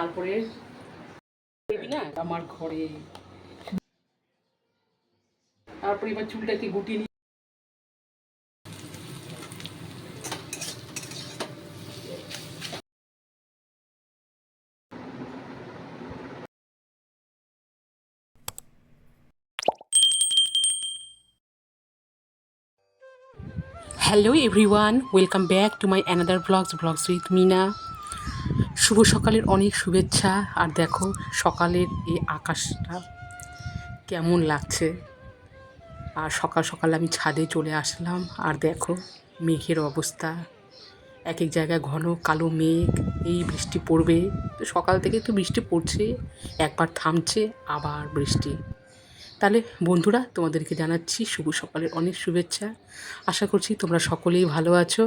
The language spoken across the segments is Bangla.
তারপরে না আমার ঘরে, তারপরে এবার চুলটাকে গুটিয়ে নিই। Hello everyone, welcome back to my another blogs with Meena. শুভ সকালের অনেক শুভেচ্ছা। আর দেখো সকালের এই আকাশটা কেমন লাগছে। আর সকাল সকাল আমি ছাদে চলে আসলাম, আর দেখো মেঘের অবস্থা। এক এক জায়গায় ঘন কালো মেঘ, এই বৃষ্টি পড়বে। তো সকাল থেকে তো বৃষ্টি পড়ছে, একবার থামছে আবার বৃষ্টি। তাহলে বন্ধুরা, তোমাদেরকে জানাচ্ছি শুভ সকালের অনেক শুভেচ্ছা। আশা করছি তোমরা সকলেই ভালো আছো।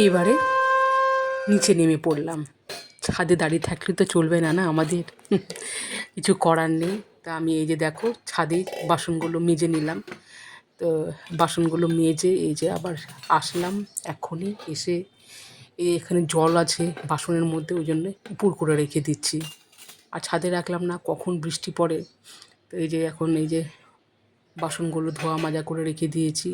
এইবারে নিচে নেমে পড়লাম। ছাদে দাঁড়িয়ে থাকলে তো চলবে না, না আমাদের কিছু করার নেই। তা আমি এই যে দেখো ছাদে বাসনগুলো মেজে নিলাম। তো বাসনগুলো মেজে এই যে আবার আসলাম এখনই এসে। এখানে জল আছে বাসনের মধ্যে, ওই জন্য উপর করে রেখে দিচ্ছি। আর ছাদে রাখলাম না, কখন বৃষ্টি পড়ে। তো এই যে এখন এই যে বাসনগুলো ধোয়া মাজা করে রেখে দিয়েছি।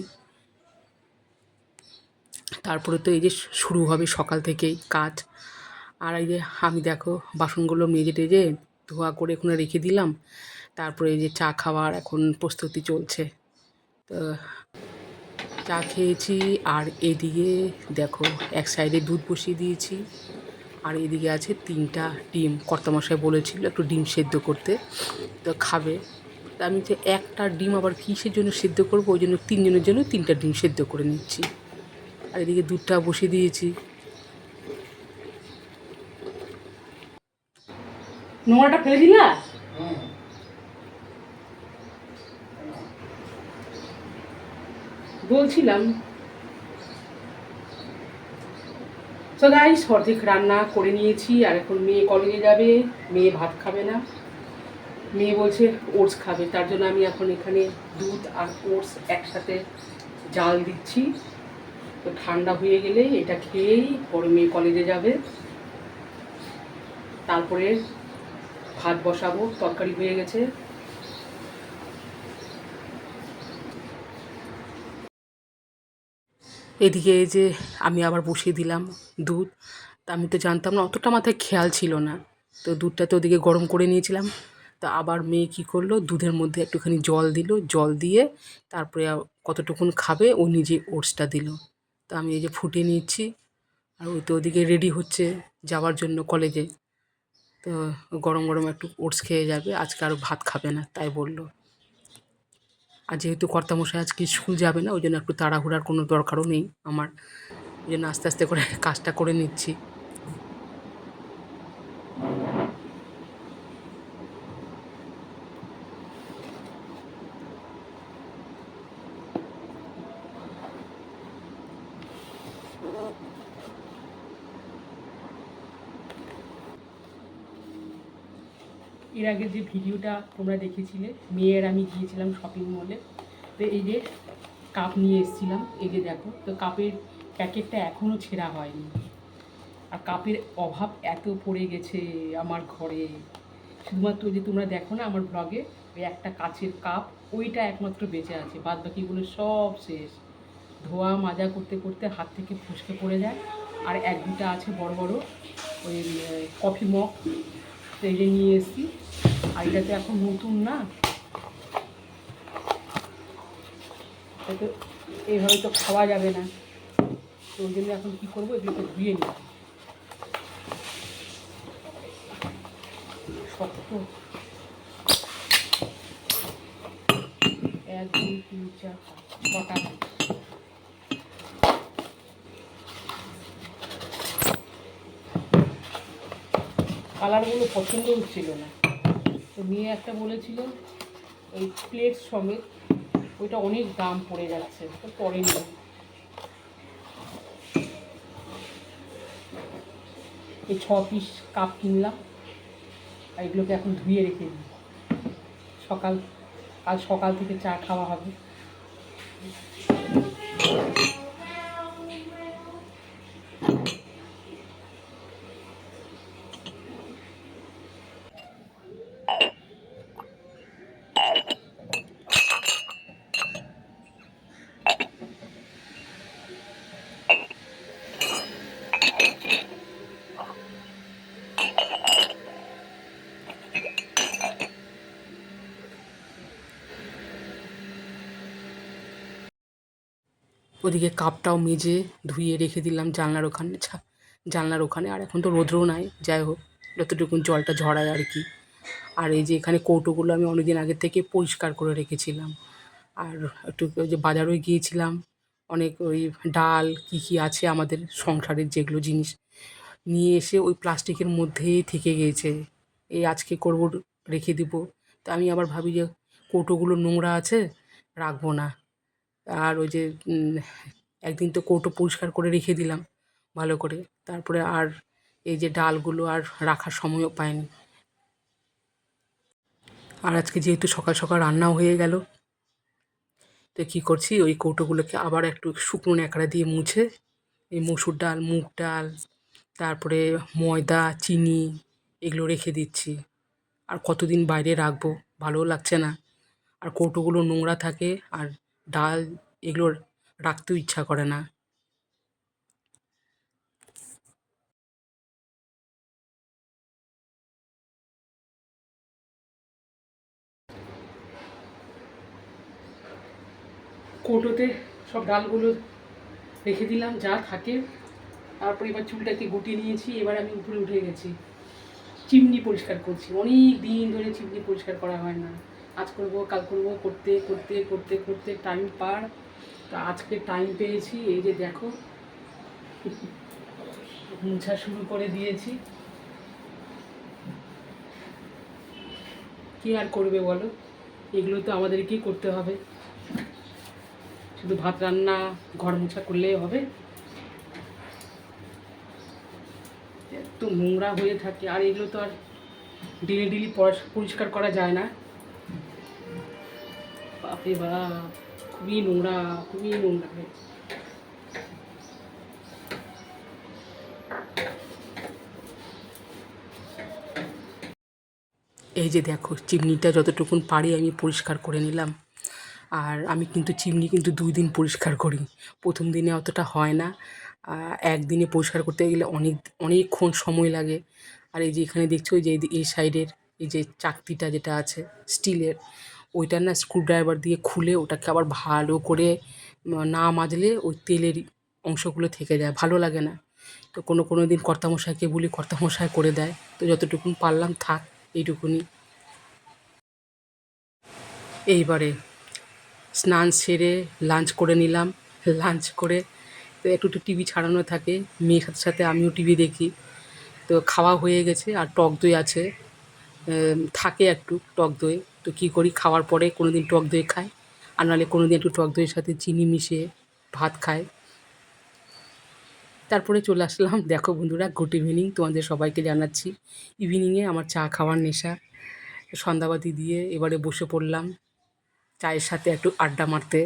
তারপরে তো এই যে শুরু হবে সকাল থেকেই কাজ। আর এই যে আমি দেখো বাসনগুলো মেজে টেজে ধোয়া করে এখানে রেখে দিলাম। তারপরে এই যে চা খাওয়ার এখন প্রস্তুতি চলছে। তো চা খেয়েছি, আর এদিকে দেখো এক সাইডে দুধ বসিয়ে দিয়েছি, আর এদিকে আছে 3টা ডিম। কর্তামশাই বলেছিল একটু ডিম সেদ্ধ করতে, তো খাবে। তা আমি যে একটা ডিম আবার কিসের জন্য সেদ্ধ করবো, ওই জন্য 3 জনের জন্য 3টা ডিম সেদ্ধ করে নিচ্ছি। আর এদিকে দুধটা বসিয়ে দিয়েছি। নোংরাটা ফেলে দিলা? বলছিলাম তো গাইস, অর্ধেক রান্না করে নিয়েছি। আর এখন মেয়ে কলেজে যাবে, মেয়ে ভাত খাবে না, মেয়ে বলছে ওটস খাবে। তার জন্য আমি এখন এখানে দুধ আর ওটস একসাথে জাল দিচ্ছি। তো ঠান্ডা হয়ে গেলে এটা খেয়েই পরে মেয়ে কলেজে যাবে। তারপরে ভাত বসাবো, তরকারি হয়ে গেছে। এদিকে এই যে আমি আবার বসিয়ে দিলাম দুধ। তা আমি তো জানতাম না, অতটা মাথায় খেয়াল ছিল না। তো দুধটা তো ওদিকে গরম করে নিয়েছিলাম। তা আবার মেয়ে কী করলো, দুধের মধ্যে একটুখানি জল দিল, জল দিয়ে তারপরে কতটুকুন খাবে ও নিজে ওটসটা দিল। তো আমি এই যে ফুটিয়ে নিচ্ছি। আর ওই তো ওদিকে রেডি হচ্ছে যাওয়ার জন্য কলেজে। তো গরম গরম একটু ওটস খেয়ে যাবে, আজকে আর ভাত খাবে না তাই বলল। আর যেহেতু কর্তামশাই আজকে স্কুল যাবে না, ওই জন্য একটু তাড়াহুড়ার কোনো দরকারও নেই আমার। ওই জন্য আস্তে আস্তে করে কাজটা করে নিচ্ছি। এর আগে যে ভিডিওটা তোমরা দেখেছিলে, মেয়ের আমি গিয়েছিলাম শপিং মলে। তো এই যে কাপ নিয়ে এসেছিলাম, এই যে দেখো। তো কাপের প্যাকেটটা এখনও ছেঁড়া হয়নি। আর কাপের অভাব এত পড়ে গেছে আমার ঘরে। শুধুমাত্র ওই যে তোমরা দেখো না আমার ব্লগে, ওই একটা কাচের কাপ, ওইটা একমাত্র বেঁচে আছে। বাদ বাকিগুলো সব শেষ। ধোয়া মাজা করতে করতে হাত থেকে ফসকে পড়ে যায়। আর 1-2টা আছে বড় বড়, ওই কফি মগ, তো এই যে নিয়ে এসেছি। আর এটা তো এখন নতুন না, তো এইভাবে তো খাওয়া যাবে না। তো ওই জন্য এখন কী করবো, এগুলোকে ধুয়ে নিই। শক্ত 1 2 3 4 5 6টা। কালারগুলো পছন্দ হচ্ছিল না, তো মেয়ে একটা বলেছিল এই প্লেট সমেত, ওইটা অনেক দাম পড়ে যাচ্ছে, তো পরে নিলাম। এই 6 পিস কাপ কিনলাম, আর এগুলোকে এখন ধুয়ে রেখে দিই। কাল সকাল থেকে চা খাওয়া হবে। ওদিকে কাপটাও মেজে ধুয়ে রেখে দিলাম জানলার ওখানে। আর এখন তো রৌদ্রও নাই, যাই হোক যতটুকুন জলটা ঝরায় আর কি। আর এই যে এখানে কৌটোগুলো আমি অনেকদিন আগের থেকে পরিষ্কার করে রেখেছিলাম। আর একটু ওই যে বাজারেও গিয়েছিলাম, অনেক ওই ডাল কী আছে আমাদের সংসারের যেগুলো জিনিস নিয়ে এসে ওই প্লাস্টিকের মধ্যেই থেকে গিয়েছে। এই আজকে করব, রেখে দিব। তা আমি আবার ভাবি যে কৌটোগুলো নোংরা আছে, রাখবো না। আর ওই যে একদিন তো কৌটো পরিষ্কার করে রেখে দিলাম ভালো করে, তারপরে আর এই যে ডালগুলো আর রাখার সময়ও পাইনি। আর আজকে যেহেতু সকাল সকাল রান্নাও হয়ে গেল, তো কী করছি, ওই কৌটোগুলোকে আবার একটু শুকনো ন্যাকড়া দিয়ে মুছে এই মসুর ডাল, মুগ ডাল, তারপরে ময়দা, চিনি এগুলো রেখে দিচ্ছি। আর কতদিন বাইরে রাখবো, ভালোও লাগছে না। আর কৌটোগুলো নোংরা থাকে, আর ডাল এগুলো রাখতেও ইচ্ছা করে না। কৌটোতে সব ডালগুলো রেখে দিলাম যা থাকে। তারপরে এবার চুলটাকে গুটিয়ে নিয়েছি, এবার আমি উপরে উঠে গেছি, চিমনি পরিষ্কার করছি। অনেক দিন ধরে চিমনি পরিষ্কার করা হয় না, আজ করবো কাল করবো, করতে করতে করতে করতে টাইম পার। তা আজকে টাইম পেয়েছি, এই যে দেখো মুছা শুরু করে দিয়েছি। কি আর করবে বলো, এগুলো তো আমাদেরকেই করতে হবে। শুধু ভাত রান্না ঘর মোছা করলেই হবে? এত নোংরা হয়ে থাকে, আর এগুলো তো আর ডেলি ডেলি পরিষ্কার করা যায় না। বাপরে বাপ, খুবই নোংরা, খুবই নোংরা। এই যে দেখো চিমনিটা যতটুকুন পারি আমি পরিষ্কার করে নিলাম। আর আমি কিন্তু চিমনি কিন্তু 2 দিন পরিষ্কার করি, প্রথম দিনে অতটা হয় না। একদিনে পরিষ্কার করতে গেলে অনেকক্ষণ সময় লাগে। আর এই যে এখানে দেখছো, ওই যে এই সাইডের এই যে চাকতিটা যেটা আছে স্টিলের, ওইটা না স্ক্রুড্রাইভার দিয়ে খুলে ওটাকে আবার ভালো করে না মাজলে ওই তেলের অংশগুলো থেকে যায়, ভালো লাগে না। তো কোনো দিন কর্তামশাইকে বলি, কর্তামশাই করে দেয়। তো যতটুকুন পারলাম থাক, এইটুকুনি। এইবারে স্নান সেরে লাঞ্চ করে নিলাম। লাঞ্চ করে তো একটু একটু টিভি ছাড়ানো থাকে, মেয়ের সাথে সাথে আমিও টিভি দেখি। তো খাওয়া হয়ে গেছে, আর টক দই আছে, থাকে একটু টক দই। তো কী করি, খাওয়ার পরে কোনো দিন টক দই খাই, আর নাহলে কোনো দিন একটু টক দইয়ের সাথে চিনি মিশিয়ে ভাত খাই। তারপরে চলে আসলাম, দেখো বন্ধুরা, গুড ইভিনিং তোমাদের সবাইকে জানাচ্ছি। ইভিনিংয়ে আমার চা খাওয়ার নেশা, সন্ধ্যাবাতি দিয়ে এবারে বসে পড়লাম চায়ের সাথে একটু আড্ডা মারতে।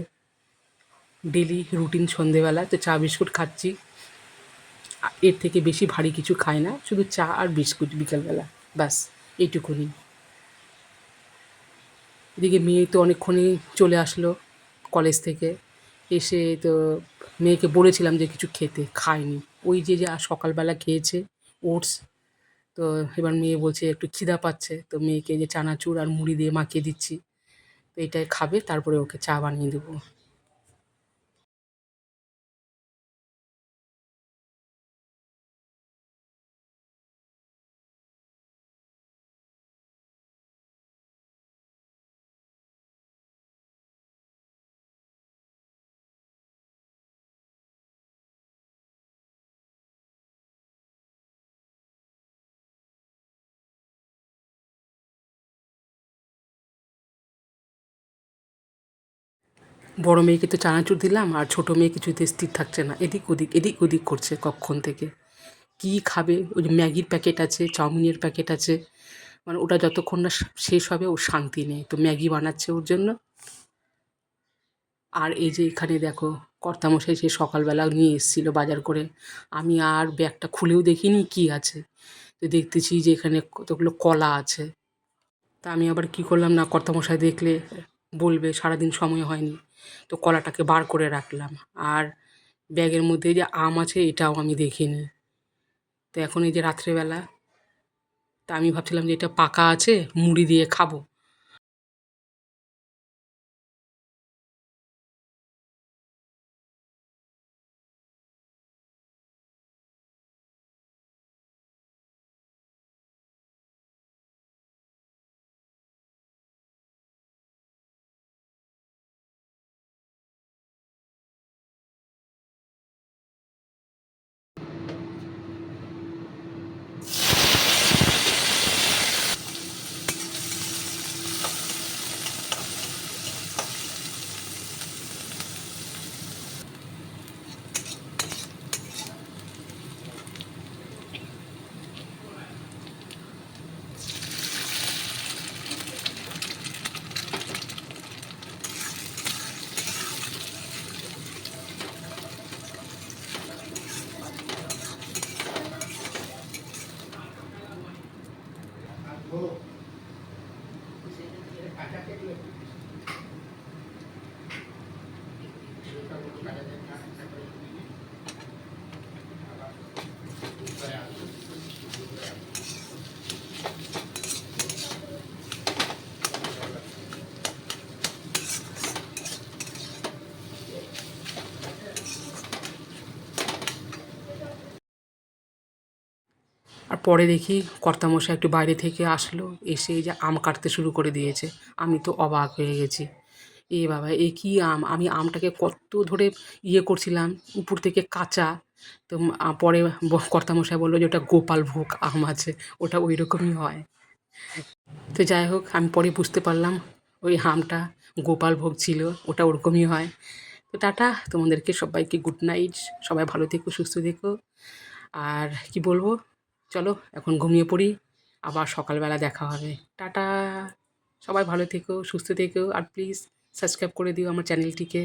ডেলি রুটিন সন্ধেবেলা তো চা বিস্কুট খাচ্ছি, এর থেকে বেশি ভারী কিছু খাই না, শুধু চা আর বিস্কুট বিকেলবেলা, ব্যাস এইটুকুনি। এদিকে মেয়ে তো অনেকক্ষণই চলে আসলো কলেজ থেকে, এসে তো মেয়েকে বলেছিলাম যে কিছু খেতে, খায়নি। ওই যে যা সকালবেলা খেয়েছে ওটস, তো এবার মেয়ে বলছে একটু খিদা পাচ্ছে, তো মেয়েকে যে চানাচুর আর মুড়ি দিয়ে মাখিয়ে দিচ্ছি, তো এটাই খাবে, তারপরে ওকে চা বানিয়ে দেবো। বড় মেয়েকে তো চানাচুর দিলাম, আর ছোটো মেয়ে কিছুতে স্থির থাকছে না, এদিক ওদিক এদিক ওদিক করছে কখন থেকে। কী খাবে? ওই যে ম্যাগির প্যাকেট আছে, চাউমিনের প্যাকেট আছে, মানে ওটা যতক্ষণ না শেষ হবে ওর শান্তি নেই, তো ম্যাগি বানাচ্ছে ওর জন্য। আর এই যে এখানে দেখো, কর্তামশাই সে সকালবেলা নিয়ে এসেছিলো বাজার করে, আমি আর ব্যাগটা খুলেও দেখিনি কী আছে। তো দেখতেছি যে এখানে কতগুলো কলা আছে। তা আমি আবার কী করলাম, না কর্তামশাই দেখলে বলবে সারাদিন সময় হয়নি, তো কলাটাকে বার করে রাখলাম। আর ব্যাগের মধ্যে যে আম আছে এটাও আমি দেখিনি। তো এখন এই যে রাত্রেবেলা, তা আমি ভাবছিলাম যে এটা পাকা আছে, মুড়ি দিয়ে খাবো। আর পরে দেখি কর্তামশাই একটু বাইরে থেকে আসলো, এসে এই যে আম কাটতে শুরু করে দিয়েছে। আমি তো অবাক হয়ে গেছি, এ বাবা এ কী আম! আমি আমটাকে কত ধরে ইয়ে করছিলাম, উপর থেকে কাঁচা। তো পরে কর্তামশাই বললো যে ওটা গোপালভোগ আম আছে, ওটা ওই রকমই হয়। তো যাই হোক, আমি পরে বুঝতে পারলাম ওই আমটা গোপালভোগ ছিল, ওটা ওরকমই হয়। তো টাটা, তোমাদেরকে সবাইকে গুড নাইট। সবাই ভালো থেকো, সুস্থ থেকো। আর কি বলবো, চলো এখন ঘুমিয়ে পড়ি, আবার সকালবেলা দেখা হবে। টাটা, সবাই ভালো থেকো, সুস্থ থেকো, আর প্লিজ সাবস্ক্রাইব করে দিও আমার চ্যানেলটিকে।